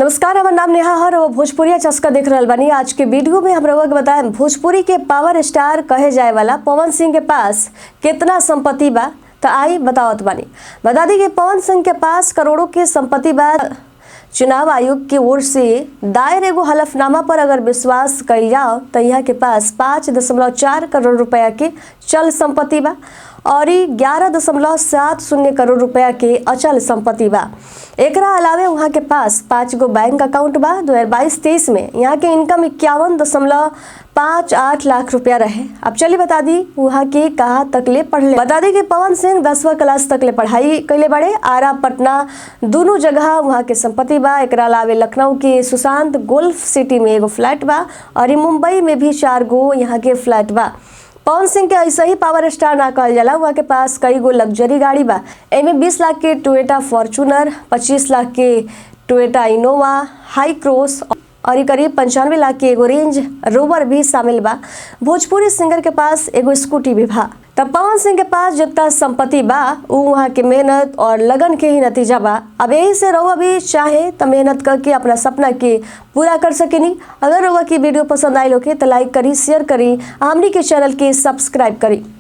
नमस्कार, हमार नाम नेहा हर और भोजपुरिया चस्का देख रहल बानी। आज के वीडियो में हम लोग बताएं भोजपुरी के पावर स्टार कहे जाए वाला पवन सिंह के पास कितना संपत्ति बा। तो आई बतावत बानी। बता दी कि पवन सिंह के पास करोड़ों के संपत्ति बा। चुनाव आयोग की ओर से दायर एगो हलफनामा पर अगर विश्वास कइल जाओ तो यहाँ के पास 5.4 करोड़ रुपया के चल संपत्ति बा और 11.70 करोड़ रुपया के अचल संपत्ति बा। एकरा अलावे वहाँ के पास 5 गो बैंक अकाउंट बा। 2022-23 में यहाँ के इनकम 51.58 लाख रुपया रहे। अब चलिए बता दी वहाँ के कहाँ तकले पढ़ले। बता दी कि पवन सिंह 10वीं क्लास तकले पढ़ाई कैले बड़े। आरा पटना दोनों जगह वहाँ के संपत्ति बा। एकरा अलावे लखनऊ के सुशांत गोल्फ सिटी में एगो फ्लैट बा और मुंबई में भी 4 गो यहाँ के फ्लैट बा। पवन सिंह के ऐसा ही पावर स्टार ना कहल जाला। वहाँ के पास कई गो लग्जरी गाड़ी बा। एमे 20 लाख के टोयोटा फॉर्च्यूनर, 25 लाख के टोयोटा इनोवा हाई क्रॉस और करीब 95 लाख के एगो रेंज रोवर भी शामिल बा। भोजपुरी सिंगर के पास एगो स्कूटी भी बा। तब पवन सिंह के पास जितना संपत्ति बा वो वहाँ के मेहनत और लगन के ही नतीजा बा। अब यही से रउआ भी चाहे तो मेहनत करके अपना सपना के पूरा कर सकेनी। अगर रउआ की वीडियो पसंद आई होके तो लाइक करी, शेयर करी, हमनी के चैनल के सब्सक्राइब करी।